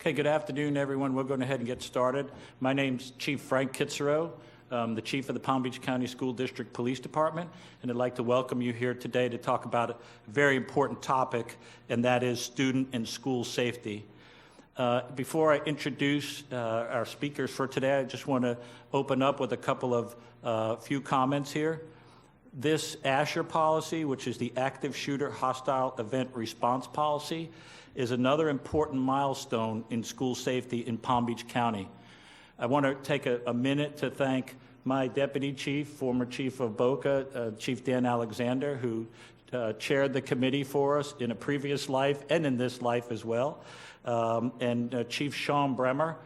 Okay, good afternoon, everyone. We're going ahead and get started. My name's Chief Frank Kitzero, the Chief of the Palm Beach County School District Police Department, and I'd like to welcome you here today to talk about a very important topic, and that is student and school safety. Before I introduce our speakers for today, I just want to open up with a couple of few comments here. This A.S.H.E.R policy, which is the Active Shooter Hostile Event Response Policy, is another important milestone in school safety in Palm Beach County. I want to take a minute to thank my deputy chief, former chief of Boca, Chief Dan Alexander, who chaired the committee for us in a previous life and in this life as well, and Chief Sean Bremer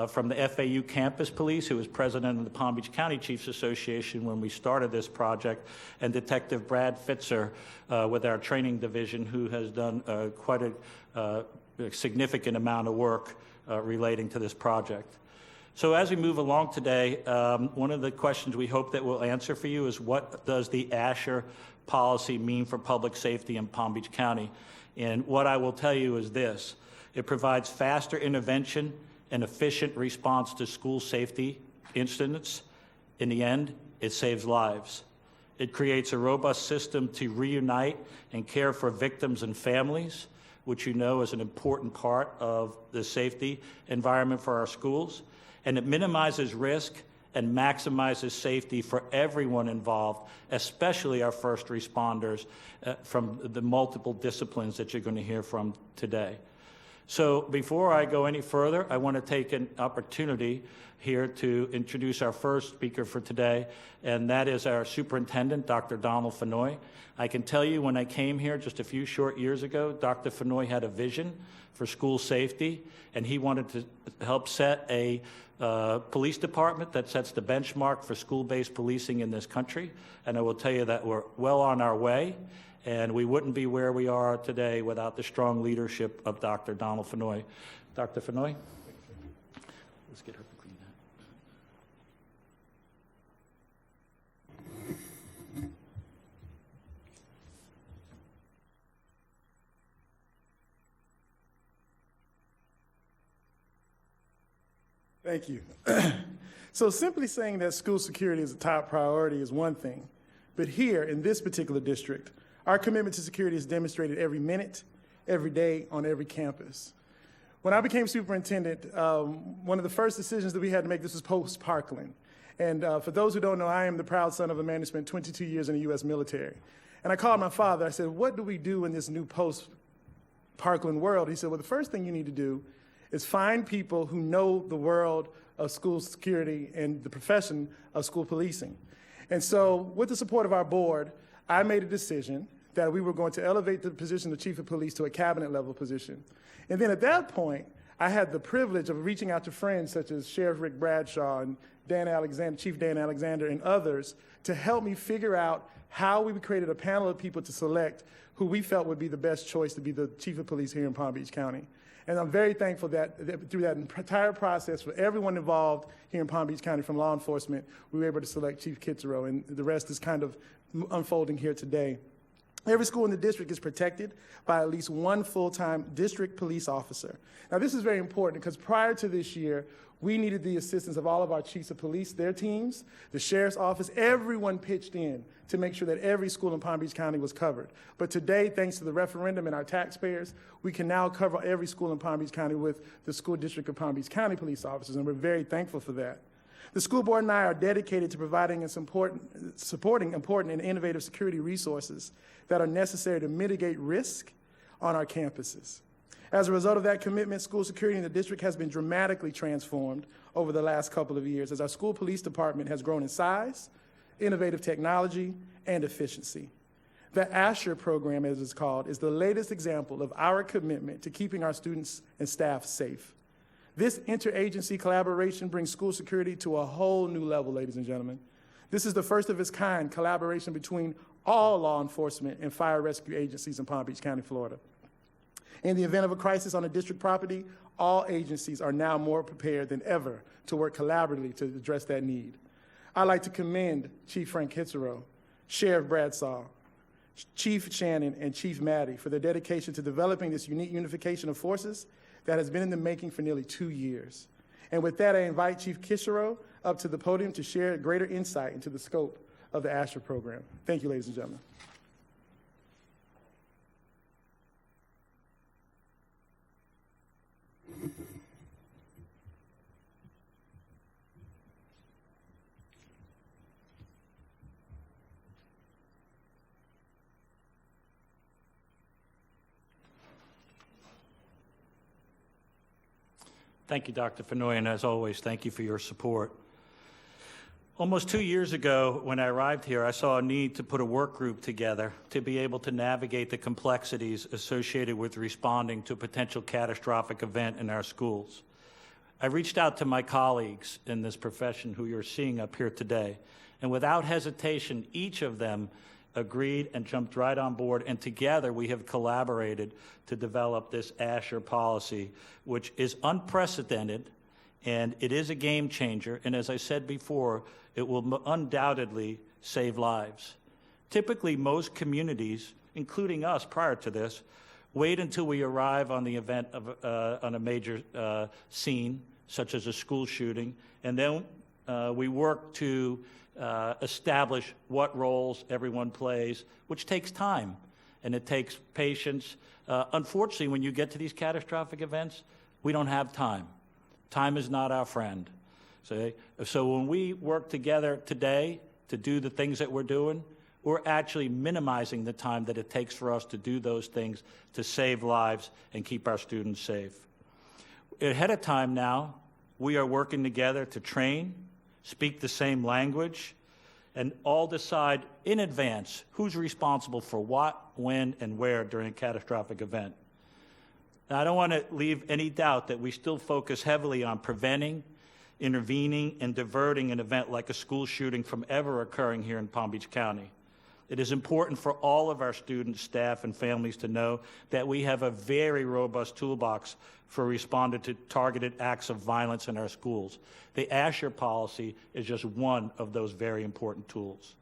from the FAU Campus Police, who was president of the Palm Beach County Chiefs Association when we started this project, and Detective Brad Fitzer with our training division, who has done quite a significant amount of work relating to this project. So as we move along today, one of the questions we hope that we'll answer for you is, what does the A.S.H.E.R policy mean for public safety in Palm Beach County? And what I will tell you is this: it provides faster intervention and efficient response to school safety incidents. In the end, it saves lives. It creates a robust system to reunite and care for victims and families, which you know is an important part of the safety environment for our schools. And it minimizes risk and maximizes safety for everyone involved, especially our first responders from the multiple disciplines that you're going to hear from today. So before I go any further, I want to take an opportunity here to introduce our first speaker for today, and that is our superintendent, Dr. Donald Fenoy. I can tell you, when I came here just a few short years ago, Dr. Fenoy had a vision for school safety, and he wanted to help set a police department that sets the benchmark for school-based policing in this country. And I will tell you that we're well on our way, and we wouldn't be where we are today without the strong leadership of Dr. Donald Fenoy. Dr. Fenoy? Let's get her to clean that. Thank you. So simply saying that school security is a top priority is one thing, but here in this particular district, our commitment to security is demonstrated every minute, every day, on every campus. When I became superintendent, one of the first decisions that we had to make, this was post-Parkland. And for those who don't know, I am the proud son of a man who spent 22 years in the U.S. military. And I called my father. I said, what do we do in this new post-Parkland world? He said, well, the first thing you need to do is find people who know the world of school security and the profession of school policing. And so with the support of our board, I made a decision that we were going to elevate the position of chief of police to a cabinet level position. And then at that point, I had the privilege of reaching out to friends such as Sheriff Rick Bradshaw and Dan Alexander, Chief Dan Alexander, and others to help me figure out how we created a panel of people to select who we felt would be the best choice to be the chief of police here in Palm Beach County. And I'm very thankful that through that entire process, for everyone involved here in Palm Beach County from law enforcement, we were able to select Chief Kitzero, and the rest is kind of unfolding here today. Every school in the district is protected by at least one full-time district police officer. Now, this is very important because prior to this year, we needed the assistance of all of our chiefs of police, their teams, the sheriff's office. Everyone pitched in to make sure that every school in Palm Beach County was covered. But today, thanks to the referendum and our taxpayers, we can now cover every school in Palm Beach County with the School District of Palm Beach County police officers, and we're very thankful for that. The school board and I are dedicated to providing and supporting important and innovative security resources that are necessary to mitigate risk on our campuses. As a result of that commitment, school security in the district has been dramatically transformed over the last couple of years as our school police department has grown in size, innovative technology, and efficiency. The A.S.H.E.R program, as it's called, is the latest example of our commitment to keeping our students and staff safe. This interagency collaboration brings school security to a whole new level, ladies and gentlemen. This is the first of its kind collaboration between all law enforcement and fire rescue agencies in Palm Beach County, Florida. In the event of a crisis on a district property, all agencies are now more prepared than ever to work collaboratively to address that need. I'd like to commend Chief Frank Kitzero, Sheriff Bradshaw, Chief Shannon, and Chief Maddie for their dedication to developing this unique unification of forces that has been in the making for nearly 2 years. And with that, I invite Chief A.S.H.E.R up to the podium to share greater insight into the scope of the A.S.H.E.R program. Thank you, ladies and gentlemen. Thank you, Dr. Fenoy, and as always, thank you for your support. Almost 2 years ago, when I arrived here, I saw a need to put a work group together to be able to navigate the complexities associated with responding to a potential catastrophic event in our schools. I reached out to my colleagues in this profession who you're seeing up here today, and without hesitation, each of them agreed and jumped right on board, and together we have collaborated to develop this A.S.H.E.R policy, which is unprecedented, and it is a game changer, and as I said before, it will undoubtedly save lives. Typically, most communities, including us prior to this, wait until we arrive on the event of on a major scene, such as a school shooting, and then we work to establish what roles everyone plays, which takes time, and it takes patience. Unfortunately, when you get to these catastrophic events, we don't have time. Time is not our friend. So when we work together today to do the things that we're doing, we're actually minimizing the time that it takes for us to do those things to save lives and keep our students safe. Ahead of time now, we are working together to train, speak the same language, and all decide in advance who's responsible for what, when, and where during a catastrophic event. Now, I don't want to leave any doubt that we still focus heavily on preventing, intervening, and diverting an event like a school shooting from ever occurring here in Palm Beach County. It is important for all of our students, staff, and families to know that we have a very robust toolbox for responding to targeted acts of violence in our schools. The A.S.H.E.R policy is just one of those very important tools.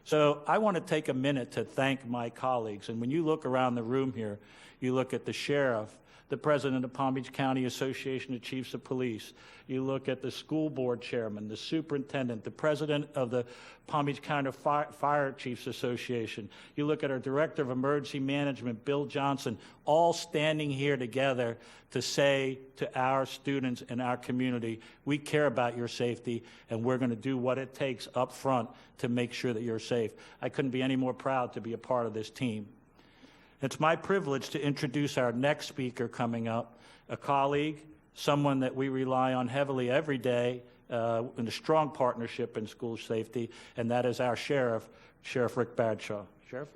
So I want to take a minute to thank my colleagues. And when you look around the room here, you look at the sheriff, the president of Palm Beach County Association of Chiefs of Police. You look at the school board chairman, the superintendent, the president of the Palm Beach County Fire Chiefs Association. You look at our director of emergency management, Bill Johnson, all standing here together to say to our students and our community, we care about your safety and we're going to do what it takes up front to make sure that you're safe. I couldn't be any more proud to be a part of this team. It's my privilege to introduce our next speaker coming up, a colleague, someone that we rely on heavily every day in a strong partnership in school safety, and that is our sheriff, Sheriff Rick Bradshaw. Sheriff?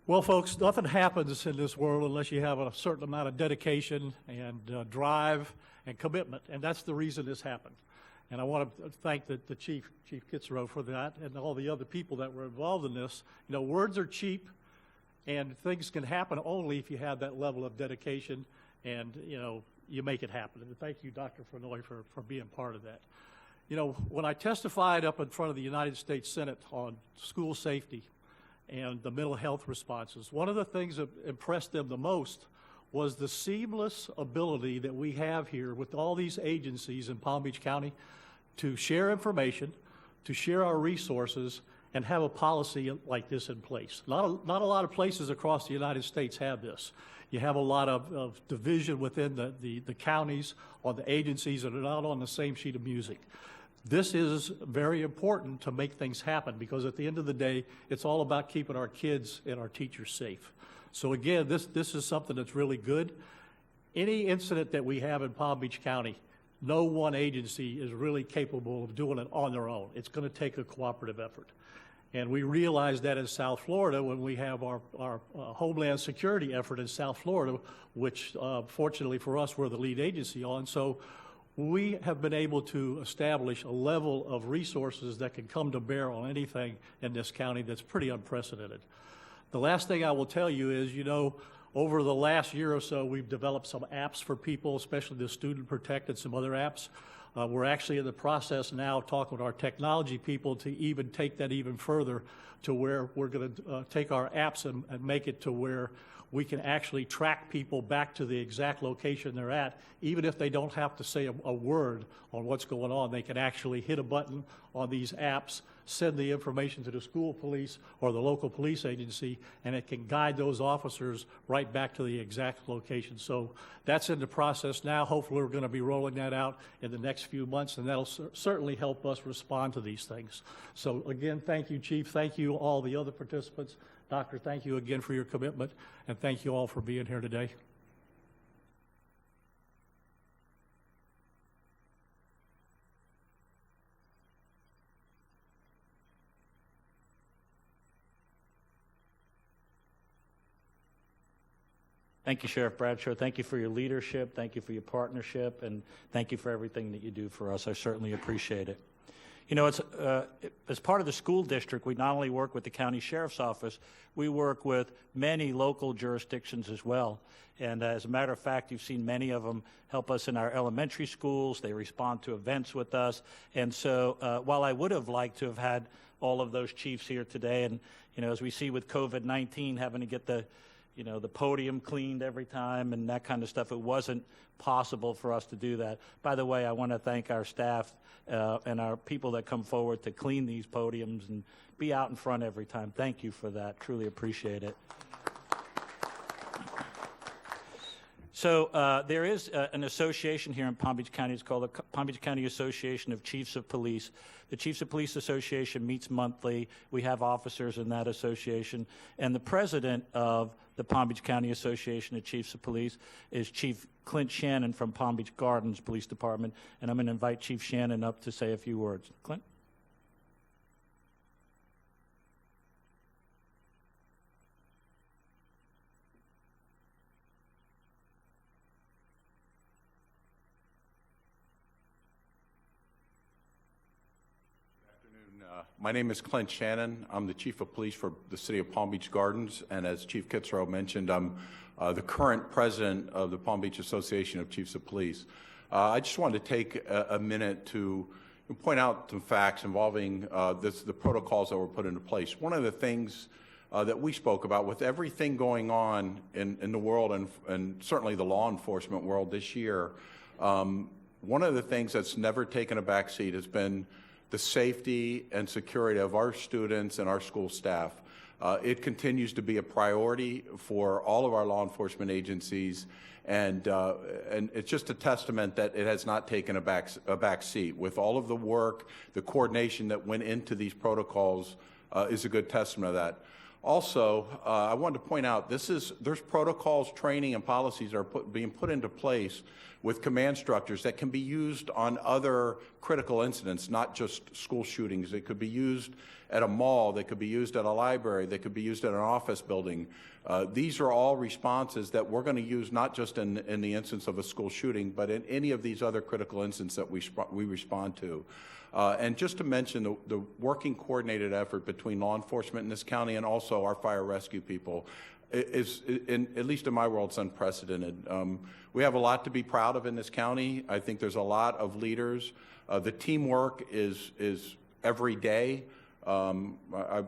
Well, folks, nothing happens in this world unless you have a certain amount of dedication and drive and commitment, and that's the reason this happened. And I want to thank the Chief A.S.H.E.R for that and all the other people that were involved in this. You know, words are cheap, and things can happen only if you have that level of dedication and, you know, you make it happen. And thank you, Dr. Fenoy, for being part of that. You know, when I testified up in front of the United States Senate on school safety and the mental health responses, one of the things that impressed them the most was the seamless ability that we have here with all these agencies in Palm Beach County to share information, to share our resources, and have a policy like this in place. Not a lot of places across the United States have this. You have a lot of division within the counties or the agencies that are not on the same sheet of music. This is very important to make things happen because at the end of the day, it's all about keeping our kids and our teachers safe. So again, this is something that's really good. Any incident that we have in Palm Beach County, no one agency is really capable of doing it on their own. It's going to take a cooperative effort. And we realize that in South Florida when we have our Homeland Security effort in South Florida, which fortunately for us, we're the lead agency on. So we have been able to establish a level of resources that can come to bear on anything in this county that's pretty unprecedented. The last thing I will tell you is, you know, over the last year or so, we've developed some apps for people, especially the Student Protect and some other apps. We're actually in the process now talking with our technology people to even take that even further to where we're going to take our apps and make it to where we can actually track people back to the exact location they're at, even if they don't have to say a word on what's going on. They can actually hit a button on these apps, send the information to the school police or the local police agency, and it can guide those officers right back to the exact location. So that's in the process now. Hopefully we're going to be rolling that out in the next few months, and that'll certainly help us respond to these things. So again, thank you, Chief. Thank you, all the other participants. Doctor, thank you again for your commitment, and thank you all for being here today. Thank you, Sheriff Bradshaw. Thank you for your leadership. Thank you for your partnership, and thank you for everything that you do for us. I certainly appreciate it. You know, as part of the school district, we not only work with the county sheriff's office, we work with many local jurisdictions as well. And as a matter of fact, you've seen many of them help us in our elementary schools. They respond to events with us. And so while I would have liked to have had all of those chiefs here today, and, you know, as we see with COVID-19, having to get the podium cleaned every time and that kind of stuff, it wasn't possible for us to do that. By the way, I want to thank our staff and our people that come forward to clean these podiums and be out in front every time. Thank you for that. Truly appreciate it. So there is an association here in Palm Beach County. It's called the Palm Beach County Association of Chiefs of Police. The Chiefs of Police Association meets monthly. We have officers in that association. And the president of the Palm Beach County Association of Chiefs of Police is Chief Clint Shannon from Palm Beach Gardens Police Department. And I'm going to invite Chief Shannon up to say a few words. Clint? My name is Clint Shannon. I'm the Chief of Police for the City of Palm Beach Gardens, and as Chief Kitzrow mentioned, I'm the current president of the Palm Beach Association of Chiefs of Police. I just wanted to take a minute to point out some facts involving the protocols that were put into place. One of the things that we spoke about with everything going on in the world and certainly the law enforcement world this year, one of the things that's never taken a back seat has been the safety and security of our students and our school staff. It continues to be a priority for all of our law enforcement agencies, and it's just a testament that it has not taken a back seat. With all of the work, the coordination that went into these protocols is a good testament of that. Also, I wanted to point out there's protocols, training, and policies that are being put into place with command structures that can be used on other critical incidents, not just school shootings. They could be used at a mall, they could be used at a library, they could be used at an office building. These are all responses that we're going to use not just in the instance of a school shooting, but in any of these other critical incidents that we respond to. And just to mention the working coordinated effort between law enforcement in this county and also our fire rescue people is, at least in my world, it's unprecedented. We have a lot to be proud of in this county. I think there's a lot of leaders. The teamwork is every day. I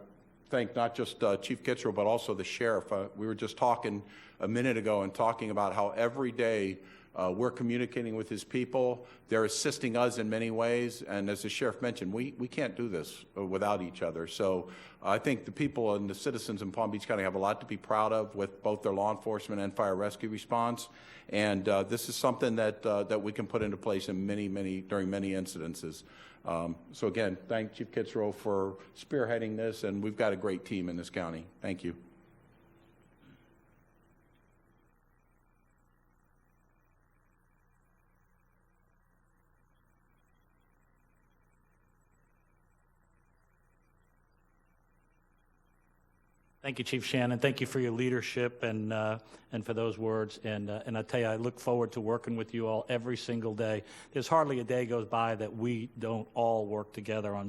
thank not just Chief Kitzrow, but also the sheriff. We were just talking a minute ago and talking about how every day we're communicating with his people. They're assisting us in many ways. And as the sheriff mentioned, we can't do this without each other. So I think the people and the citizens in Palm Beach County have a lot to be proud of with both their law enforcement and fire rescue response. And this is something that we can put into place in during many incidences. So again, thank Chief Kitzrow for spearheading this, and we've got a great team in this county. Thank you. Thank you, Chief Shannon. Thank you for your leadership and for those words. And I tell you, I look forward to working with you all every single day. There's hardly a day goes by that we don't all work together on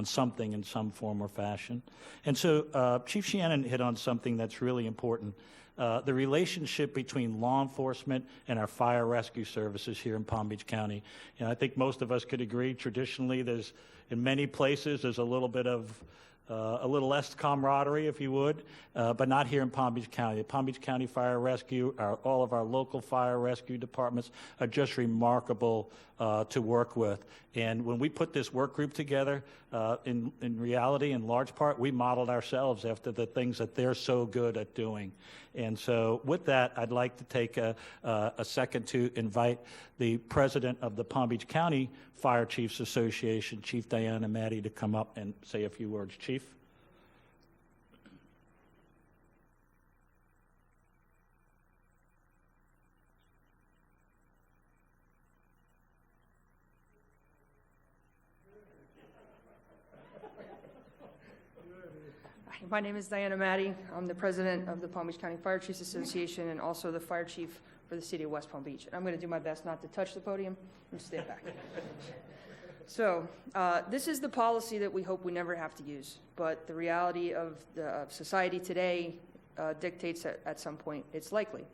something in some form or fashion. And so Chief Shannon hit on something that's really important. the relationship between law enforcement and our fire rescue services here in Palm Beach County. And I think most of us could agree, traditionally, in many places, there's a little bit of a little less camaraderie, if you would, but not here in Palm Beach County. The Palm Beach County Fire Rescue, all of our local fire rescue departments are just remarkable to work with. And when we put this work group together, in reality, in large part, we modeled ourselves after the things that they're so good at doing. And so with that, I'd like to take a second to invite the president of the Palm Beach County Fire Chiefs Association, Chief Diana Maddie, to come up and say a few words. Chief? My name is Diana Maddie. I'm the president of the Palm Beach County Fire Chiefs Association and also the fire chief for the city of West Palm Beach. And I'm going to do my best not to touch the podium and stay back. So this is the policy that we hope we never have to use, but the reality of society today dictates that at some point it's likely.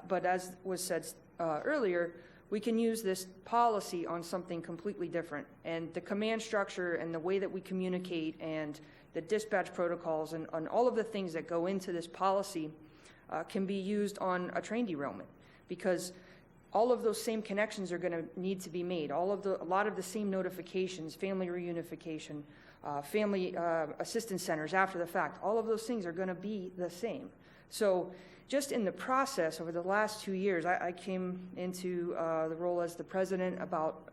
But as was said earlier, we can use this policy on something completely different. And the command structure and the way that we communicate and the dispatch protocols and all of the things that go into this policy can be used on a train derailment, because all of those same connections are going to need to be made. A lot of the same notifications, family reunification, family assistance centers after the fact, all of those things are going to be the same. So just in the process over the last 2 years, I came into the role as the president about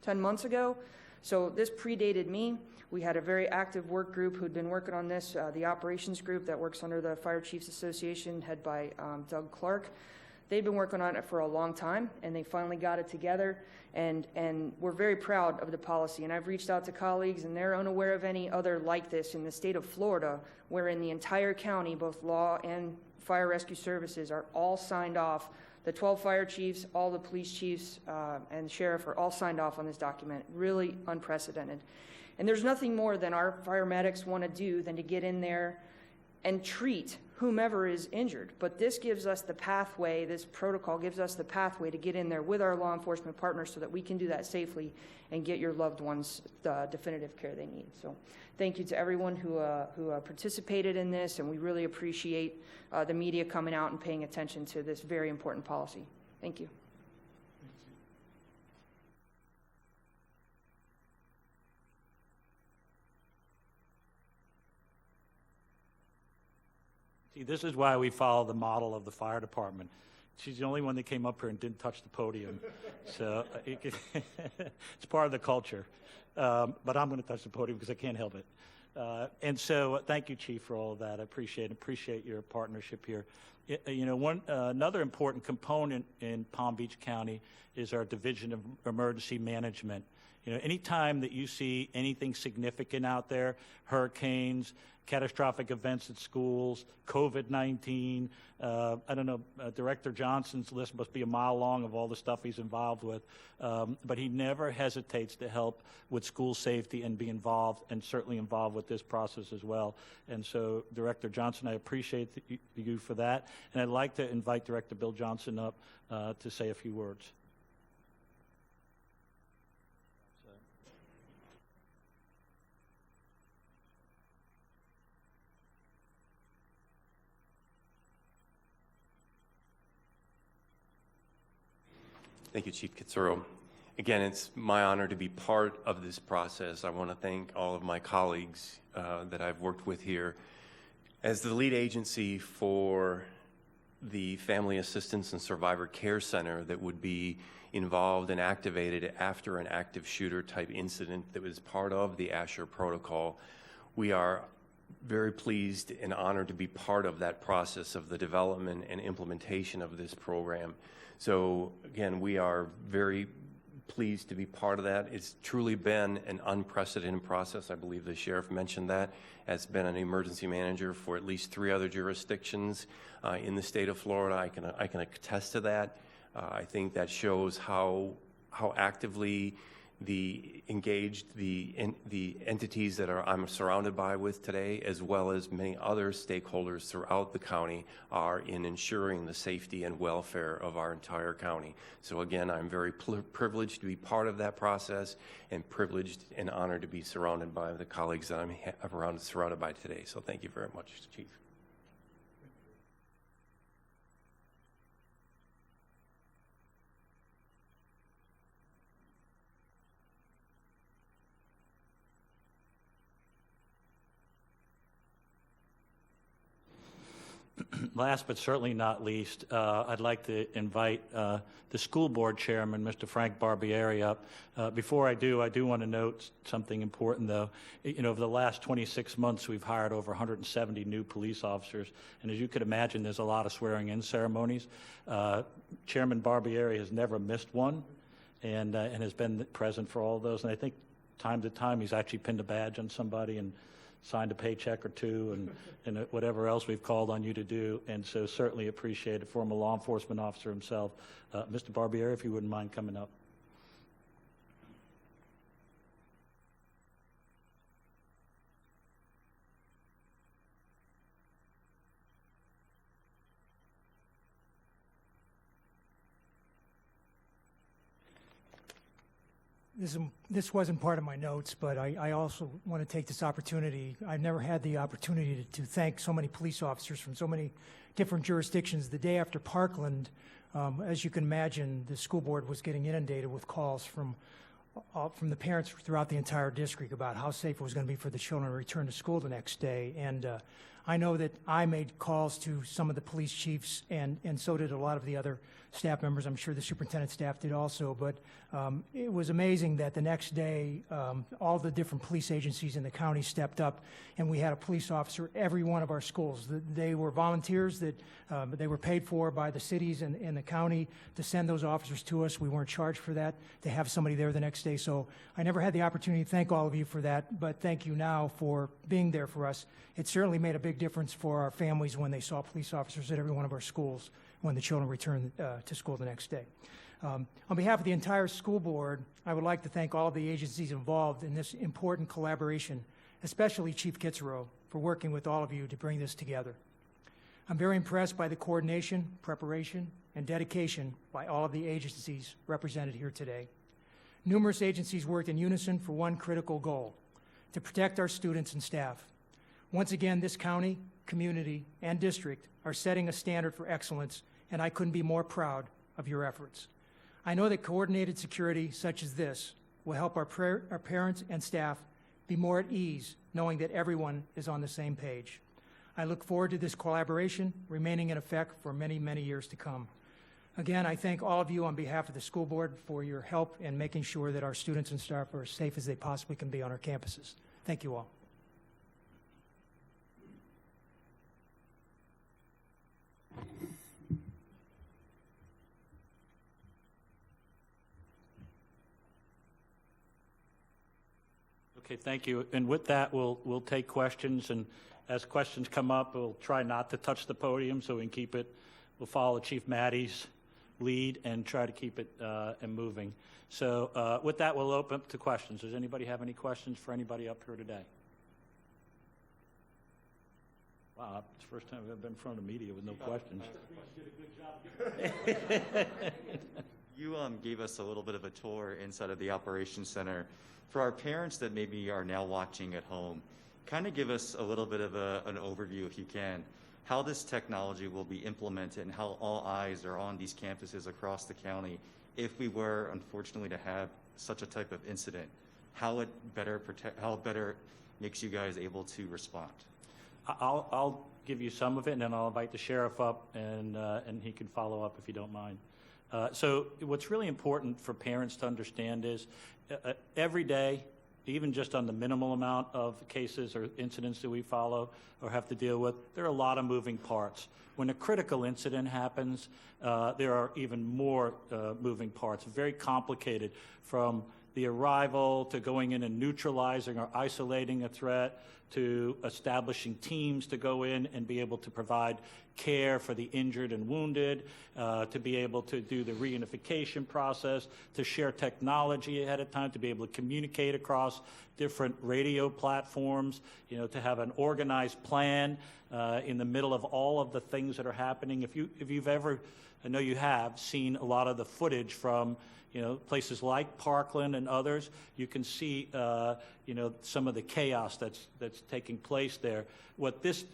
10 months ago. So this predated me. We had a very active work group who'd been working on this, the operations group that works under the Fire Chiefs Association, head by Doug Clark. They've been working on it for a long time, and they finally got it together, and we're very proud of the policy. And I've reached out to colleagues, and they're unaware of any other like this in the state of Florida, where in the entire county, both law and fire rescue services are all signed off. The 12 fire chiefs, all the police chiefs, and sheriff are all signed off on this document. Really unprecedented. And there's nothing more than our fire medics want to do than to get in there and treat whomever is injured. But this gives us the pathway, this protocol gives us the pathway to get in there with our law enforcement partners so that we can do that safely and get your loved ones the definitive care they need. So thank you to everyone who participated in this, and we really appreciate the media coming out and paying attention to this very important policy. Thank you. See, this is why we follow the model of the fire department. She's the only one that came up here and didn't touch the podium. So it's part of the culture. But I'm going to touch the podium because I can't help it. And so thank you, Chief, for all of that. I appreciate your partnership here. Another important component in Palm Beach County is our Division of Emergency Management. Anytime that you see anything significant out there, hurricanes, catastrophic events at schools, COVID-19, I don't know, Director Johnson's list must be a mile long of all the stuff he's involved with, but he never hesitates to help with school safety and be involved, and certainly involved with this process as well. And so, Director Johnson, I appreciate you for that, and I'd like to invite Director Bill Johnson up to say a few words. Thank you, Chief Kitsuro. Again, it's my honor to be part of this process. I want to thank all of my colleagues that I've worked with here. As the lead agency for the Family Assistance and Survivor Care Center that would be involved and activated after an active shooter type incident that was part of the A.S.H.E.R protocol, we are very pleased and honored to be part of that process of the development and implementation of this program. So again, we are very pleased to be part of that. It's truly been an unprecedented process. I believe the sheriff mentioned that. Has been an emergency manager for at least 3 other jurisdictions in the state of Florida. I can attest to that. I think that shows how actively the entities that I'm surrounded by with today, as well as many other stakeholders throughout the county, are in ensuring the safety and welfare of our entire county. So again, I'm very privileged to be part of that process, and privileged and honored to be surrounded by the colleagues that I'm surrounded by today. So thank you very much, Chief. Last but certainly not least, I'd like to invite the school board chairman, Mr. Frank Barbieri, up. Before I do want to note something important, though. Over the last 26 months, we've hired over 170 new police officers, and as you could imagine, there's a lot of swearing-in ceremonies. Chairman Barbieri has never missed one, and has been present for all of those. And I think time to time he's actually pinned a badge on somebody and signed a paycheck or two, and whatever else we've called on you to do, and so certainly appreciate a former law enforcement officer himself. Mr. Barbieri, if you wouldn't mind coming up. This wasn't part of my notes, but I also want to take this opportunity. I've never had the opportunity to thank so many police officers from so many different jurisdictions. The day after Parkland, as you can imagine, the school board was getting inundated with calls from the parents throughout the entire district about how safe it was going to be for the children to return to school the next day. And I know that I made calls to some of the police chiefs, and so did a lot of the other staff members. I'm sure the superintendent staff did also. But it was amazing that the next day, all the different police agencies in the county stepped up, and we had a police officer at every one of our schools. They were volunteers that they were paid for by the cities and the county to send those officers to us. We weren't charged for that, to have somebody there the next day. So I never had the opportunity to thank all of you for that, but thank you now for being there for us. It certainly made a big difference for our families when they saw police officers at every one of our schools when the children returned to school the next day. On behalf of the entire school board, I would like to thank all of the agencies involved in this important collaboration, especially Chief Kitzrow, for working with all of you to bring this together. I'm very impressed by the coordination, preparation, and dedication by all of the agencies represented here today. Numerous agencies worked in unison for one critical goal: to protect our students and staff. Once again, this county, community, and district are setting a standard for excellence, and I couldn't be more proud of your efforts. I know that coordinated security such as this will help our parents and staff be more at ease, knowing that everyone is on the same page. I look forward to this collaboration remaining in effect for many, many years to come. Again, I thank all of you on behalf of the school board for your help in making sure that our students and staff are as safe as they possibly can be on our campuses. Thank you all. Okay, thank you. And with that, we'll take questions, and as questions come up, we'll try not to touch the podium so we can keep it. We'll follow Chief Maddie's lead and try to keep it and moving. So with that, we'll open up to questions. Does anybody have any questions for anybody up here today? Wow, it's the first time I've ever been in front of the media with no questions. You gave us a little bit of a tour inside of the Operations Center. For our parents that maybe are now watching at home, kind of give us a little bit of an overview, if you can, how this technology will be implemented and how all eyes are on these campuses across the county if we were, unfortunately, to have such a type of incident. How better makes you guys able to respond? I'll give you some of it, and then I'll invite the sheriff up, and he can follow up if you don't mind. So what's really important for parents to understand is every day, even just on the minimal amount of cases or incidents that we follow or have to deal with, there are a lot of moving parts. When a critical incident happens, there are even more moving parts, very complicated, from the arrival to going in and neutralizing or isolating a threat to establishing teams to go in and be able to provide care for the injured and wounded, to be able to do the reunification process, to share technology ahead of time, to be able to communicate across different radio platforms, to have an organized plan in the middle of all of the things that are happening. If you've ever, I know you have, seen a lot of the footage from places like Parkland and others, you can see, some of the chaos that's taking place there. What this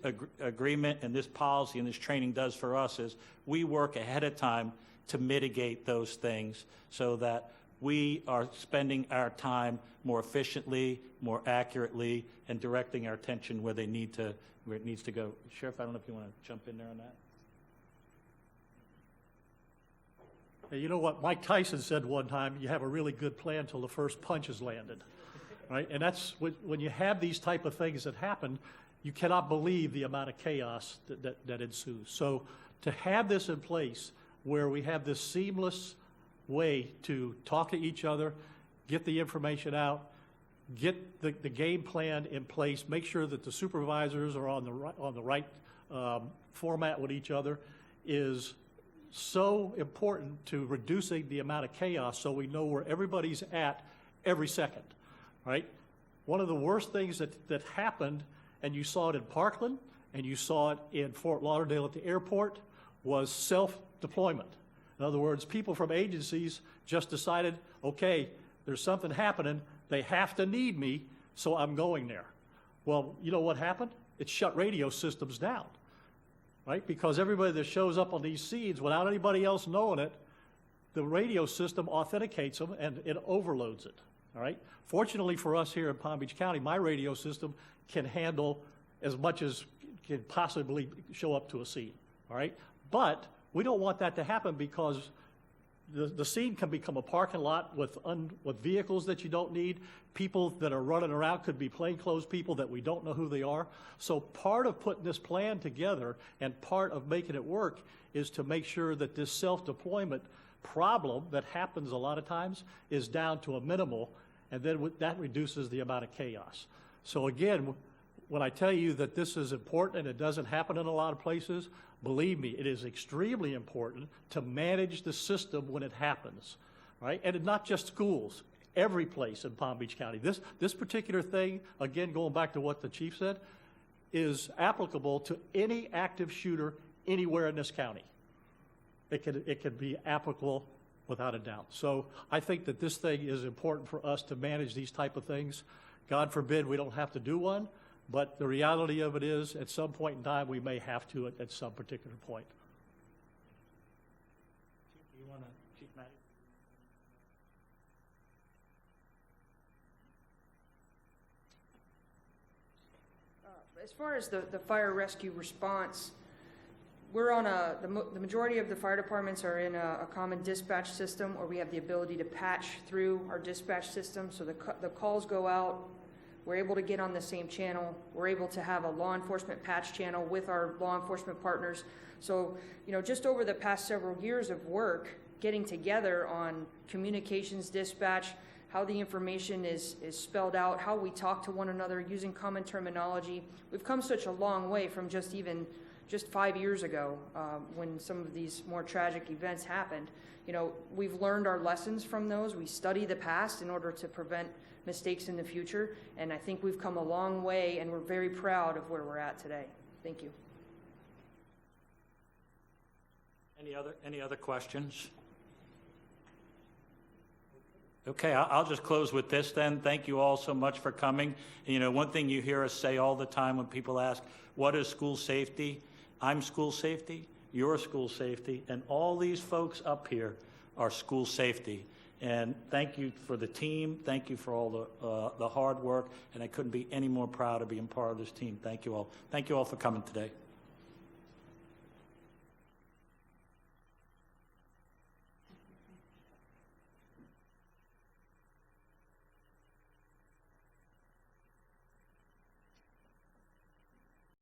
agreement and this policy and this training does for us is we work ahead of time to mitigate those things so that we are spending our time more efficiently, more accurately, and directing our attention where it needs to go. Sheriff, I don't know if you want to jump in there on that. You know what Mike Tyson said one time, you have a really good plan till the first punch is landed, right? And that's when you have these type of things that happen, you cannot believe the amount of chaos that ensues. So to have this in place where we have this seamless way to talk to each other, get the information out, get the game plan in place, make sure that the supervisors are on the right format with each other is so important to reducing the amount of chaos so we know where everybody's at every second, right? One of the worst things that happened, and you saw it in Parkland, and you saw it in Fort Lauderdale at the airport, was self-deployment. In other words, people from agencies just decided, okay, there's something happening, they have to need me, so I'm going there. Well, you know what happened? It shut radio systems down. Right? Because everybody that shows up on these scenes without anybody else knowing it, the radio system authenticates them and it overloads it. All right? Fortunately for us here in Palm Beach County, my radio system can handle as much as can possibly show up to a scene. All right? But we don't want that to happen because the scene can become a parking lot with vehicles that you don't need. People that are running around could be plainclothes people that we don't know who they are. So part of putting this plan together and part of making it work is to make sure that this self-deployment problem that happens a lot of times is down to a minimal, and then that reduces the amount of chaos. So again, when I tell you that this is important and it doesn't happen in a lot of places, believe me, it is extremely important to manage the system when it happens, right? And not just schools, every place in Palm Beach County. This particular thing, again, going back to what the chief said, is applicable to any active shooter anywhere in this county. It can be applicable without a doubt. So I think that this thing is important for us to manage these type of things. God forbid we don't have to do one. But the reality of it is, at some point in time, we may have to at some particular point. Chief, you want to, Chief Matty? As far as the fire rescue response, we're on the majority of the fire departments are in a common dispatch system, or we have the ability to patch through our dispatch system. So the calls go out. We're able to get on the same channel. We're able to have a law enforcement patch channel with our law enforcement partners. So, just over the past several years of work, getting together on communications dispatch, how the information is spelled out, how we talk to one another using common terminology. We've come such a long way from just 5 years ago when some of these more tragic events happened. We've learned our lessons from those. We study the past in order to prevent mistakes in the future, and I think we've come a long way, and we're very proud of where we're at today. Thank you. Any other questions? Okay, I'll just close with this then. Thank you all so much for coming. And, one thing you hear us say all the time when people ask, what is school safety? I'm school safety, you're school safety, and all these folks up here are school safety. And thank you for the team. Thank you for all the hard work. And I couldn't be any more proud of being part of this team. Thank you all. Thank you all for coming today.